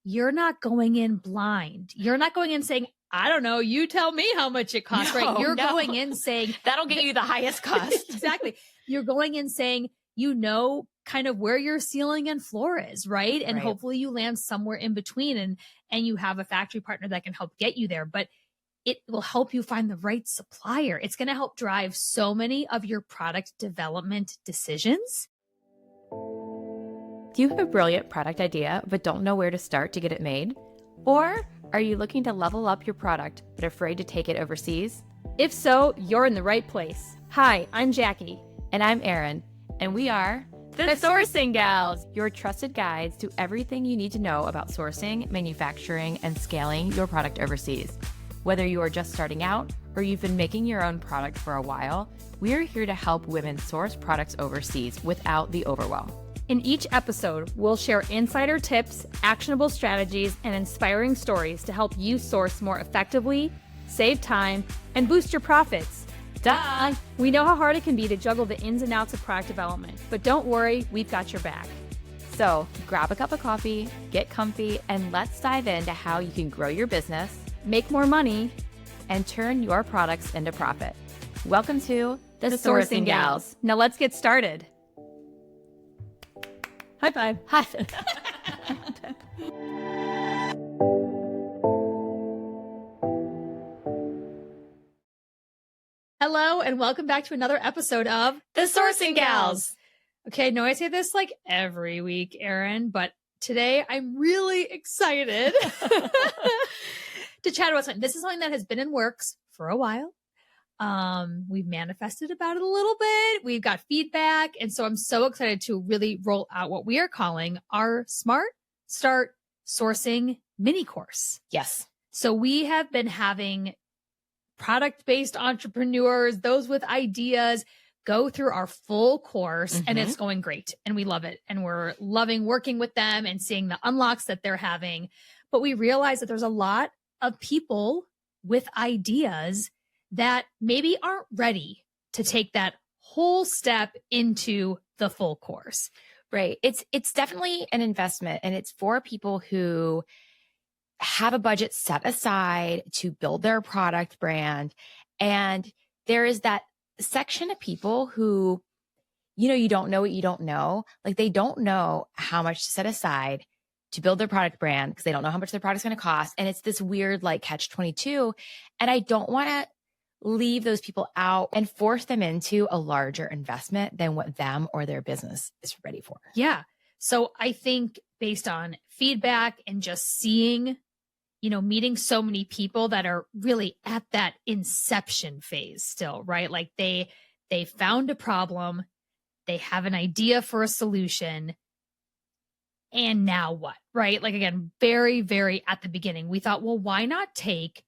you're not going in blind. You're not going in saying, I don't know, you tell me how much it costs, right? You're going in saying, that'll get you the highest cost. Exactly. You're going in saying, kind of where your ceiling and floor is, right? And hopefully you land somewhere in between and you have a factory partner that can help get you there. But it will help you find the right supplier. It's going to help drive so many of your product development decisions. Do you have a brilliant product idea, but don't know where to start to get it made? Or are you looking to level up your product, but afraid to take it overseas? If so, you're in the right place. Hi, I'm Jackie. And I'm Erin. And we are the Sourcing Gals, your trusted guides to everything you need to know about sourcing, manufacturing, and scaling your product overseas. Whether you are just starting out or you've been making your own product for a while, we are here to help women source products overseas without the overwhelm. In each episode, we'll share insider tips, actionable strategies, and inspiring stories to help you source more effectively, save time, and boost your profits. Duh! We know how hard it can be to juggle the ins and outs of product development, but don't worry, we've got your back. So grab a cup of coffee, get comfy, and let's dive into how you can grow your business, make more money, and turn your products into profit. Welcome to the Sourcing Gals. Now let's get started. High five. High five. Hello, and welcome back to another episode of the Sourcing Gals. Okay, I know I say this like every week, Erin, but today I'm really excited to chat about something. This is something that has been in works for a while. We've manifested about it a little bit. We've got feedback. And so I'm so excited to really roll out what we are calling our Smart Start Sourcing mini course. Yes. So we have been having product-based entrepreneurs, those with ideas, go through our full course, and it's going great. And we love it. And we're loving working with them and seeing the unlocks that they're having. But we realize that there's a lot of people with ideas that maybe aren't ready to take that whole step into the full course. Right. It's definitely an investment, and it's for people who have a budget set aside to build their product brand. And there is that section of people who, you don't know what you don't know. Like, they don't know how much to set aside to build their product brand because they don't know how much their product's going to cost. And it's this weird like catch-22. And I don't want to leave those people out and force them into a larger investment than what them or their business is ready for. Yeah. So I think based on feedback and just seeing, meeting so many people that are really at that inception phase still, right? Like they found a problem, they have an idea for a solution, and now what, right? Like, again, very, very at the beginning, we thought, well, why not take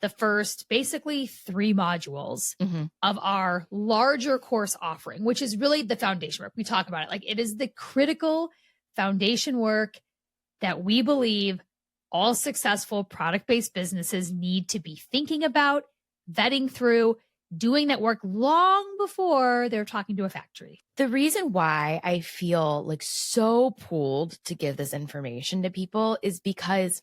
the first basically 3 modules of our larger course offering, which is really the foundation work. We talk about it like it is the critical foundation work that we believe all successful product-based businesses need to be thinking about, vetting through, doing that work long before they're talking to a factory. The reason why I feel like so pulled to give this information to people is because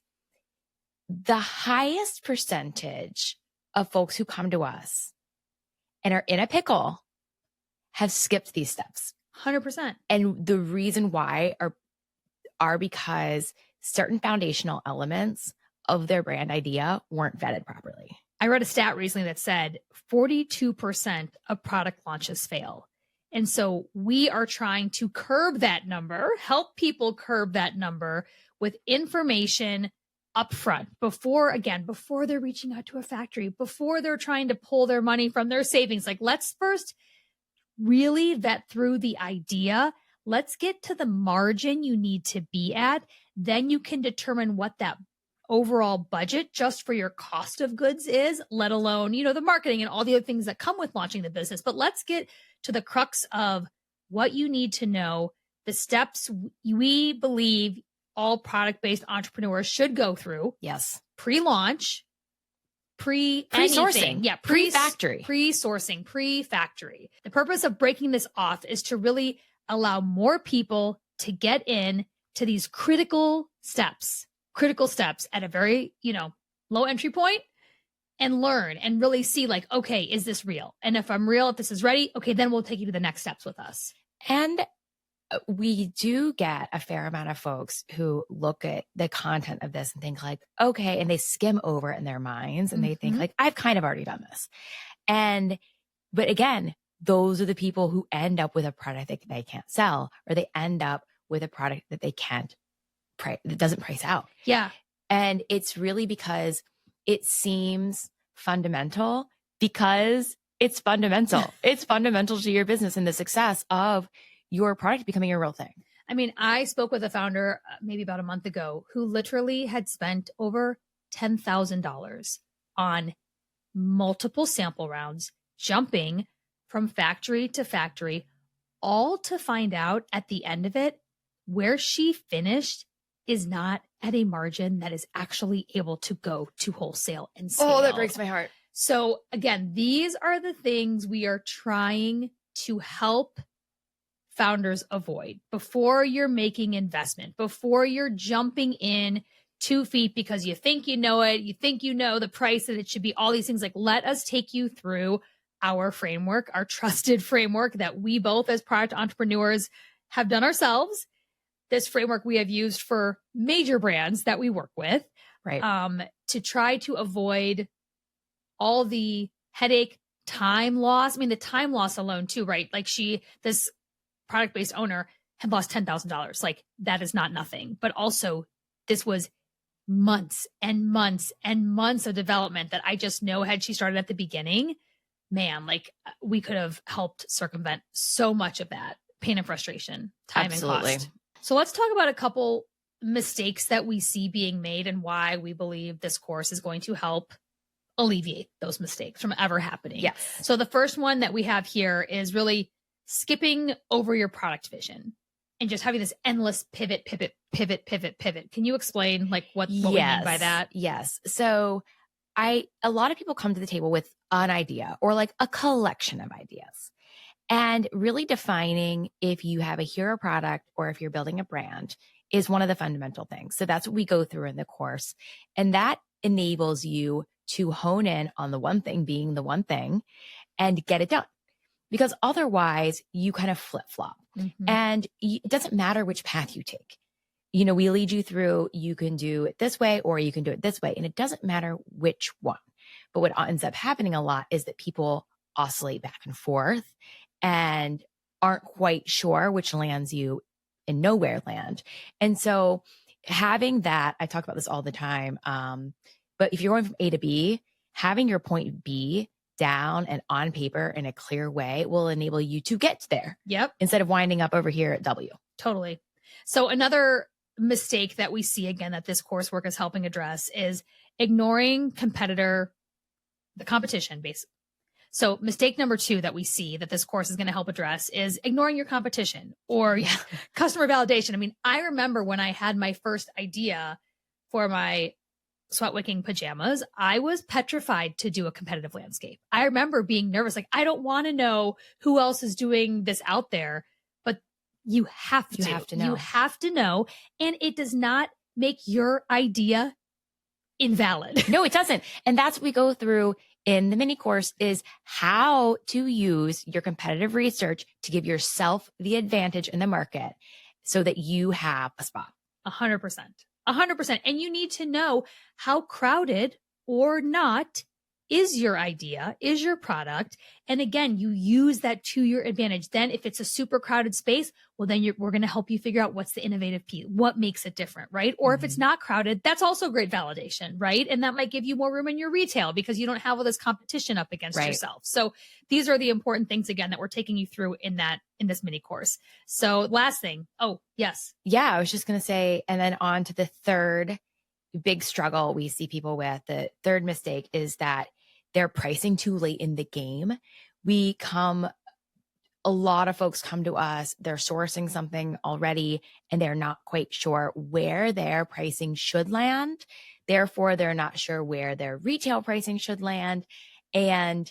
the highest percentage of folks who come to us and are in a pickle have skipped these steps. 100%. And the reason why are because certain foundational elements of their brand idea weren't vetted properly. I read a stat recently that said 42% of product launches fail. And so we are trying to curb that number, help people curb that number with information upfront before they're reaching out to a factory, before they're trying to pull their money from their savings. Like, let's first really vet through the idea. Let's get to the margin you need to be at. Then you can determine what that overall budget just for your cost of goods is, let alone, the marketing and all the other things that come with launching the business. But let's get to the crux of what you need to know, the steps we believe all product-based entrepreneurs should go through. Yes. Pre-launch, pre-sourcing. Yeah. Pre-factory. Pre-sourcing, pre-factory. The purpose of breaking this off is to really allow more people to get in to these critical steps, critical steps at a very, low entry point and learn and really see like, okay, is this real? And if I'm real, if this is ready, okay, then we'll take you to the next steps with us. And we do get a fair amount of folks who look at the content of this and think like, okay, and they skim over it in their minds and they think like, I've kind of already done this. But again, those are the people who end up with a product that they can't sell, or they end up with a product that they can't price, that doesn't price out. Yeah. And it's really because it seems fundamental because it's fundamental. It's fundamental to your business and the success of your product becoming a real thing. I mean, I spoke with a founder maybe about a month ago who literally had spent over $10,000 on multiple sample rounds, jumping from factory to factory, all to find out at the end of it, where she finished is not at a margin that is actually able to go to wholesale and scale. Oh, that breaks my heart. So again, these are the things we are trying to help founders avoid before you're making investment, before you're jumping in 2 feet because you think you know it, you think you know the price that it should be, all these things. Like, let us take you through our framework, our trusted framework that we both as product entrepreneurs have done ourselves. This framework we have used for major brands that we work with, right? To try to avoid all the headache, time loss. I mean, the time loss alone too, right? Like this product-based owner had lost $10,000. Like, that is not nothing. But also, this was months and months and months of development that I just know had she started at the beginning, man, like we could have helped circumvent so much of that pain and frustration, time Absolutely. and cost. So let's talk about a couple mistakes that we see being made and why we believe this course is going to help alleviate those mistakes from ever happening. Yes. So the first one that we have here is really skipping over your product vision and just having this endless pivot. Can you explain like what we mean by that? Yes. So a lot of people come to the table with an idea or like a collection of ideas, and really defining if you have a hero product or if you're building a brand is one of the fundamental things. So that's what we go through in the course. And that enables you to hone in on the one thing being the one thing and get it done. Because otherwise you kind of flip-flop and it doesn't matter which path you take. We lead you through, you can do it this way or you can do it this way. And it doesn't matter which one. But what ends up happening a lot is that people oscillate back and forth and aren't quite sure which lands you in nowhere land. And so having that, I talk about this all the time. But if you're going from A to B, having your point B down and on paper in a clear way will enable you to get there. Yep. Instead of winding up over here at W. Totally. So another mistake that we see again that this coursework is helping address is ignoring the competition basically. So mistake number 2 that we see that this course is going to help address is ignoring your competition or customer validation. I mean, I remember when I had my first idea for my sweat wicking pajamas, I was petrified to do a competitive landscape. I remember being nervous. Like, I don't want to know who else is doing this out there, but you have to know. You have to know. And it does not make your idea invalid. No, it doesn't. And that's what we go through in the mini course is how to use your competitive research to give yourself the advantage in the market so that you have a spot. 100%. 100%. And you need to know how crowded or not is your idea, is your product. And again, you use that to your advantage. Then if it's a super crowded space, well, then we're going to help you figure out what's the innovative piece, what makes it different, right? Or if it's not crowded, that's also great validation, right? And that might give you more room in your retail because you don't have all this competition up against yourself. So these are the important things, again, that we're taking you through in this mini course. So last thing. Oh, yes. Yeah, I was just going to say, and then on to the third big struggle we see people with. The third mistake is that they're pricing too late in the game. A lot of folks come to us, they're sourcing something already and they're not quite sure where their pricing should land. Therefore, they're not sure where their retail pricing should land. And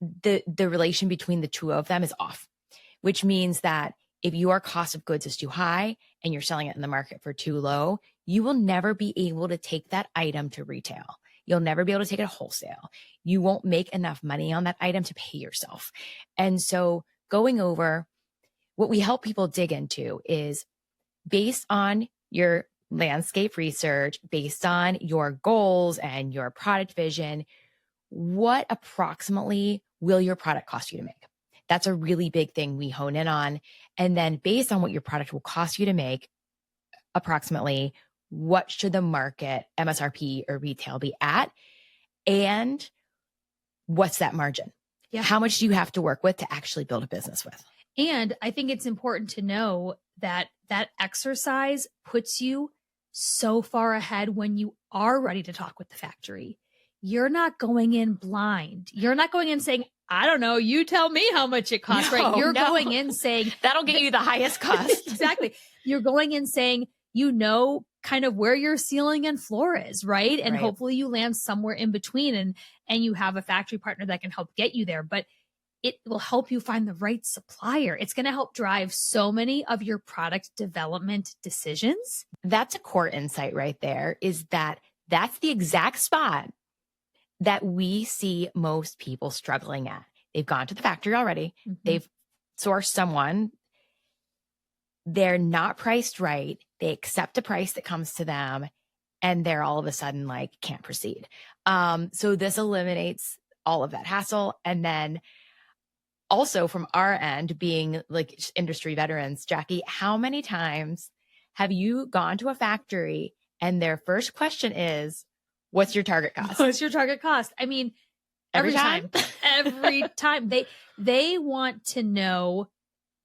the relation between the two of them is off, which means that if your cost of goods is too high and you're selling it in the market for too low, you will never be able to take that item to retail. You'll never be able to take it wholesale. You won't make enough money on that item to pay yourself. And so going over what we help people dig into is based on your landscape research, based on your goals and your product vision, what approximately will your product cost you to make? That's a really big thing we hone in on. And then based on what your product will cost you to make, approximately what should the market MSRP or retail be at? And what's that margin? Yeah. How much do you have to work with to actually build a business with? And I think it's important to know that that exercise puts you so far ahead when you are ready to talk with the factory. You're not going in blind. You're not going in saying, I don't know, you tell me how much it costs, right? You're going in saying, that'll get you the highest cost. Exactly. You're going in saying, you know, kind of where your ceiling and floor is, right? And hopefully you land somewhere in between and you have a factory partner that can help get you there. But it will help you find the right supplier. It's going to help drive so many of your product development decisions. That's a core insight right there, is that that's the exact spot that we see most people struggling at. They've gone to the factory already. Mm-hmm. They've sourced someone. They're not priced right. They accept a price that comes to them and they're all of a sudden like, can't proceed. So this eliminates all of that hassle. And then also from our end, being like industry veterans, Jackie, how many times have you gone to a factory and their first question is, what's your target cost? What's your target cost? I mean, every time, every time they want to know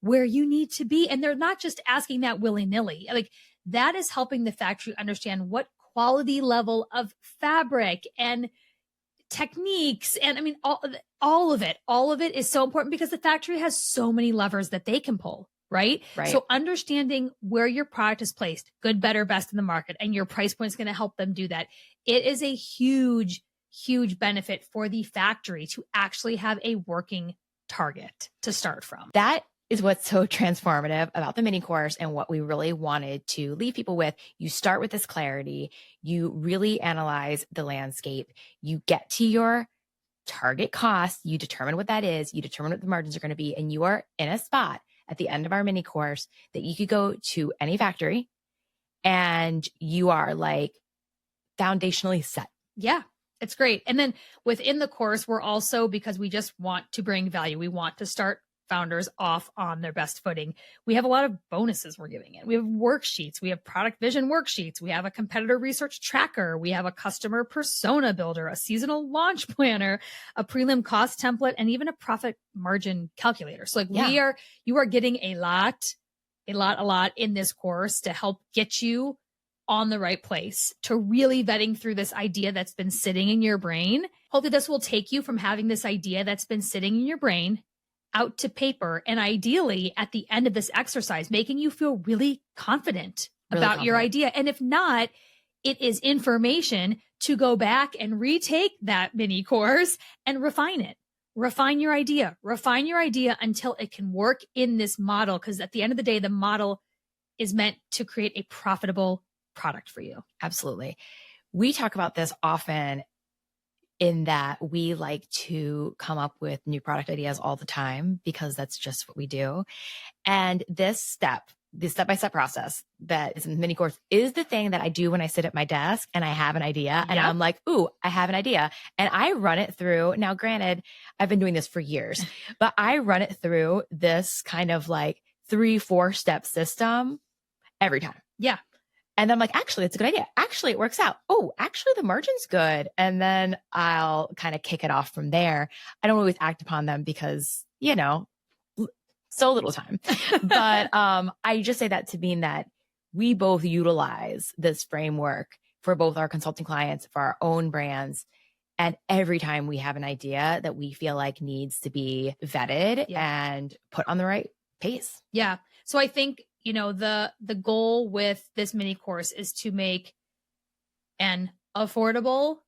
where you need to be. And they're not just asking that willy-nilly. Like that is helping the factory understand what quality level of fabric and techniques. And I mean, all of it is so important because the factory has so many levers that they can pull, right? So understanding where your product is placed, good, better, best in the market, and your price point is going to help them do that. It is a huge, huge benefit for the factory to actually have a working target to start from. That is what's so transformative about the mini course and what we really wanted to leave people with. You start with this clarity, you really analyze the landscape, you get to your target cost, you determine what that is, you determine what the margins are going to be, and you are in a spot at the end of our mini course that you could go to any factory and you are like foundationally set. Yeah. It's great. And then within the course, we're also, because we just want to bring value, we want to start founders off on their best footing. We have a lot of bonuses we're giving in. We have worksheets. We have product vision worksheets. We have a competitor research tracker. We have a customer persona builder, a seasonal launch planner, a prelim cost template, and even a profit margin calculator. So like you are getting a lot in this course to help get you on the right place, to really vetting through this idea that's been sitting in your brain. Hopefully this will take you from having this idea that's been sitting in your brain out to paper, and ideally at the end of this exercise, making you feel really confident about your idea. And if not, it is information to go back and retake that mini course and refine it. Refine your idea until it can work in this model. Because at the end of the day, the model is meant to create a profitable product for you. Absolutely. We talk about this often in that we like to come up with new product ideas all the time because that's just what we do. And this step-by-step process that is in the mini course is the thing that I do when I sit at my desk and I have an idea and I'm like, ooh, I have an idea. And I run it through. Now, granted, I've been doing this for years, but I run it through this kind of like 3-4 step system every time. Yeah. And I'm like, actually, it's a good idea. Actually, it works out. Oh, actually, the margin's good. And then I'll kind of kick it off from there. I don't always act upon them because, you know, so little time. But I just say that to mean that we both utilize this framework for both our consulting clients, for our own brands. And every time we have an idea that we feel like needs to be vetted and put on the right pace. Yeah. So I think, you know, the goal with this mini course is to make an affordable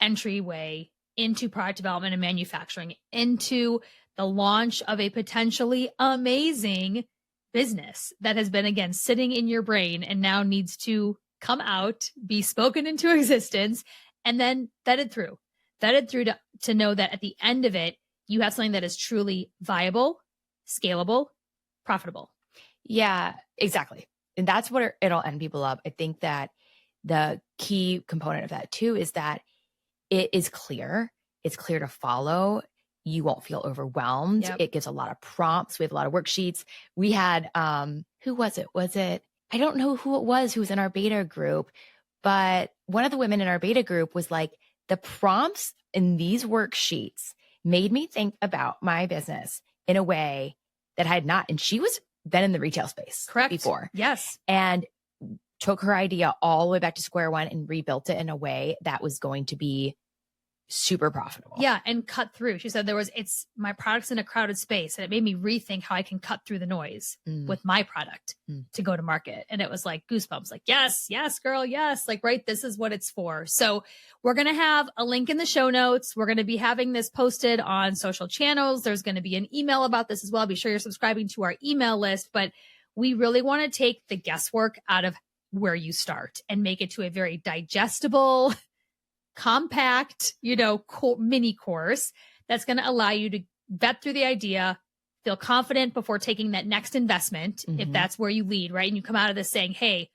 entryway into product development and manufacturing, into the launch of a potentially amazing business that has been, again, sitting in your brain and now needs to come out, be spoken into existence, and then vetted through to know that at the end of it, you have something that is truly viable, scalable, profitable. Yeah, exactly. And that's what it'll end people up. I think that the key component of that too is that it is clear. It's clear to follow. You won't feel overwhelmed. Yep. It gives a lot of prompts. We have a lot of worksheets. We had, who was it? I don't know who it was who was in our beta group, but one of the women in our beta group was like, the prompts in these worksheets made me think about my business in a way that I had not. And she was then in the retail space before. Yes. And took her idea all the way back to square one and rebuilt it in a way that was going to be super profitable. Yeah. And cut through. She said my product's in a crowded space, and it made me rethink how I can cut through the noise with my product to go to market. And it was like goosebumps, like, yes, girl. Yes. Like, right. This is what it's for. So we're going to have a link in the show notes. We're going to be having this posted on social channels. There's going to be an email about this as well. Be sure you're subscribing to our email list, but we really want to take the guesswork out of where you start and make it to a very digestible, compact, mini course that's going to allow you to vet through the idea, feel confident before taking that next investment, if that's where you lead, right? And you come out of this saying, hey,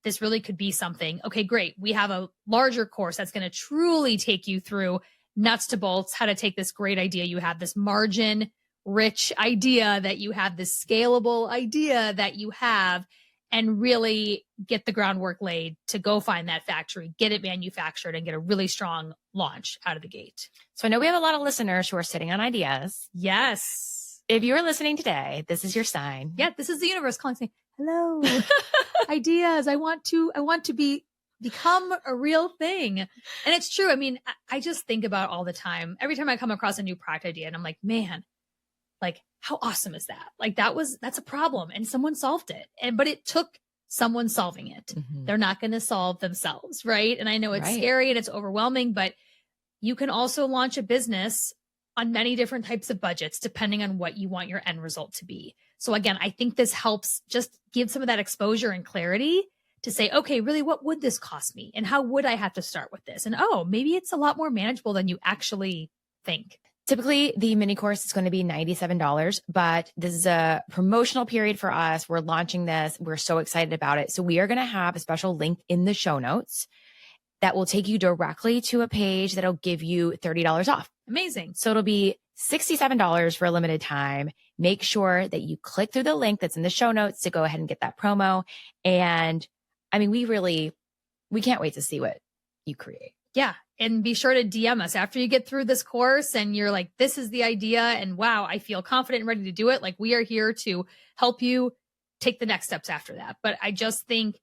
this really could be something. Okay, great. We have a larger course that's going to truly take you through nuts to bolts, how to take this great idea you have, this margin rich idea that you have, this scalable idea that you have, and really get the groundwork laid to go find that factory, get it manufactured, and get a really strong launch out of the gate. So I know we have a lot of listeners who are sitting on ideas. Yes. If you're listening today, this is your sign. Yeah, this is the universe calling, saying, hello, ideas. I want to become a real thing. And it's true. I mean, I just think about all the time, every time I come across a new product idea, and I'm like, man, like, how awesome is that? Like, that's a problem, and someone solved it. But it took someone solving it. They're not going to solve themselves. Right. And I know it's scary and it's overwhelming, but you can also launch a business on many different types of budgets, depending on what you want your end result to be. So again, I think this helps just give some of that exposure and clarity to say, okay, really, what would this cost me? And how would I have to start with this? And maybe it's a lot more manageable than you actually think. Typically, the mini course is going to be $97, but this is a promotional period for us. We're launching this. We're so excited about it. So we are going to have a special link in the show notes that will take you directly to a page that'll give you $30 off. Amazing. So it'll be $67 for a limited time. Make sure that you click through the link that's in the show notes to go ahead and get that promo. And I mean, we can't wait to see what you create. Yeah. And be sure to DM us after you get through this course and you're like, this is the idea. And wow, I feel confident and ready to do it. Like, we are here to help you take the next steps after that. But I just think,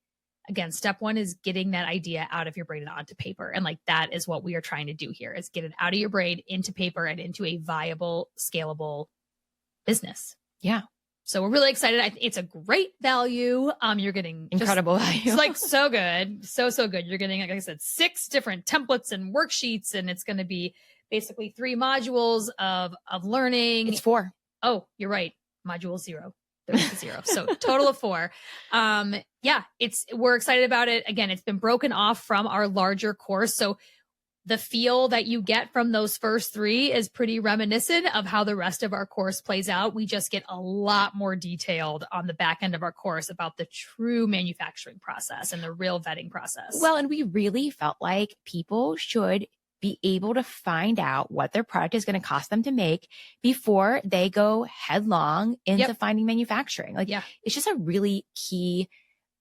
again, step one is getting that idea out of your brain and onto paper. And like, that is what we are trying to do here, is get it out of your brain into paper and into a viable, scalable business. Yeah. So we're really excited. It's a great value. You're getting incredible value. It's like so good. So good. You're getting, like I said, 6 different templates and worksheets, and it's going to be basically 3 modules of learning. It's 4. Oh, you're right. Module 0. There's 0. So total of 4. Yeah, we're excited about it. Again, it's been broken off from our larger course. So the feel that you get from those first 3 is pretty reminiscent of how the rest of our course plays out. We just get a lot more detailed on the back end of our course about the true manufacturing process and the real vetting process. Well, and we really felt like people should be able to find out what their product is going to cost them to make before they go headlong into finding manufacturing. Like, it's just a really key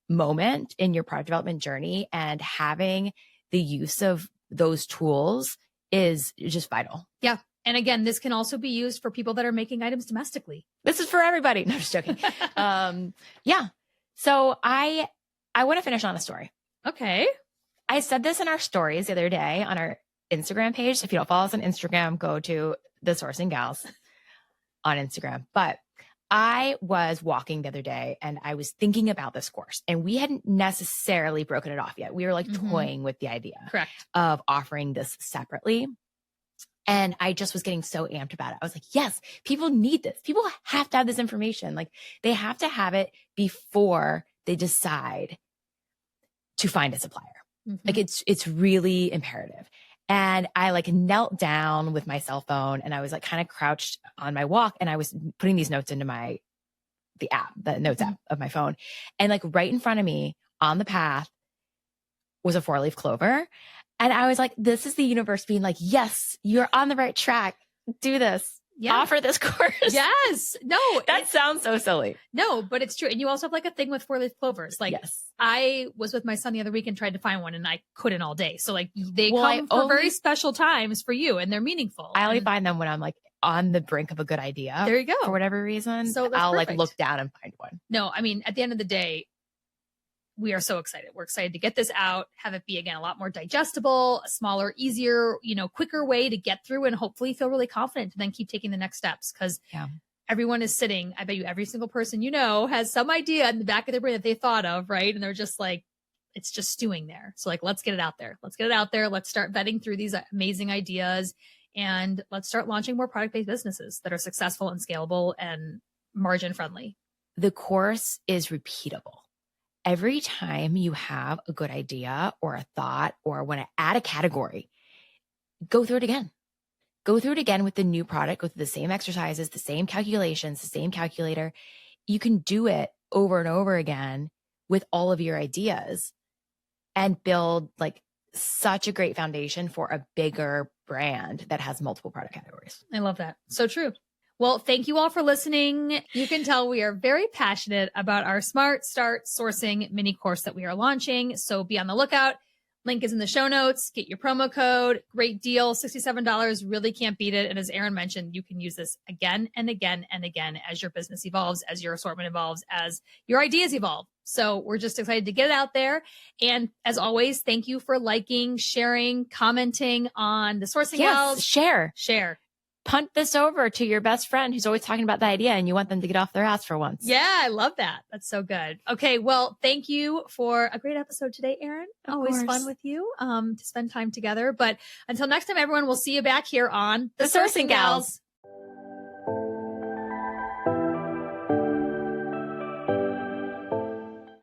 moment in your product development journey, and having the use of those tools is just vital. Yeah. And again, this can also be used for people that are making items domestically. This is for everybody. No, I'm just joking. Yeah. So I want to finish on a story. Okay. I said this in our stories the other day on our Instagram page. So if you don't follow us on Instagram, go to the Sourcing Gals on Instagram. But I was walking the other day and I was thinking about this course, and we hadn't necessarily broken it off yet. We were like toying with the idea of offering this separately. And I just was getting so amped about it. I was like, yes, people need this. People have to have this information. Like, they have to have it before they decide to find a supplier. Mm-hmm. Like it's really imperative. And I like knelt down with my cell phone and I was like kind of crouched on my walk and I was putting these notes into the notes Mm-hmm. app of my phone. And like right in front of me on the path was a 4-leaf clover. And I was like, this is the universe being like, yes, you're on the right track. Do this. Yeah. Offer this course. Yes. No, That sounds so silly. No, but it's true. And you also have like a thing with 4-leaf clovers. Like Yes. I was with my son the other week and tried to find one and I couldn't all day. So like they Well, come for very special times for you and they're meaningful. I only And find them when I'm like on the brink of a good idea. there you go. For whatever reason. So that's I'll perfect. like look down and find one. No, I mean, at the end of the day, we are so excited. We're excited to get this out, have it be again a lot more digestible, a smaller, easier, quicker way to get through and hopefully feel really confident to then keep taking the next steps. Because everyone is sitting, I bet you every single person has some idea in the back of their brain that they thought of, right? And they're just like, it's just stewing there. So like, let's get it out there. Let's get it out there. Let's start vetting through these amazing ideas and let's start launching more product-based businesses that are successful and scalable and margin friendly. The course is repeatable. Every time you have a good idea or a thought or want to add a category, go through it again. Go through it again with the new product, with the same exercises, the same calculations, the same calculator. You can do it over and over again with all of your ideas and build like such a great foundation for a bigger brand that has multiple product categories. I love that. So true. Well, thank you all for listening. You can tell we are very passionate about our Smart Start Sourcing mini course that we are launching. So be on the lookout. Link is in the show notes. Get your promo code. Great deal. $67. Really can't beat it. And as Erin mentioned, you can use this again and again and again as your business evolves, as your assortment evolves, as your ideas evolve. So we're just excited to get it out there. And as always, thank you for liking, sharing, commenting on the Sourcing Gals. Share. Punt this over to your best friend who's always talking about the idea and you want them to get off their ass for once. Yeah, I love that. That's so good. Okay, well, thank you for a great episode today, Erin. Always fun with you to spend time together. But until next time, everyone, we'll see you back here on The Sourcing Gals.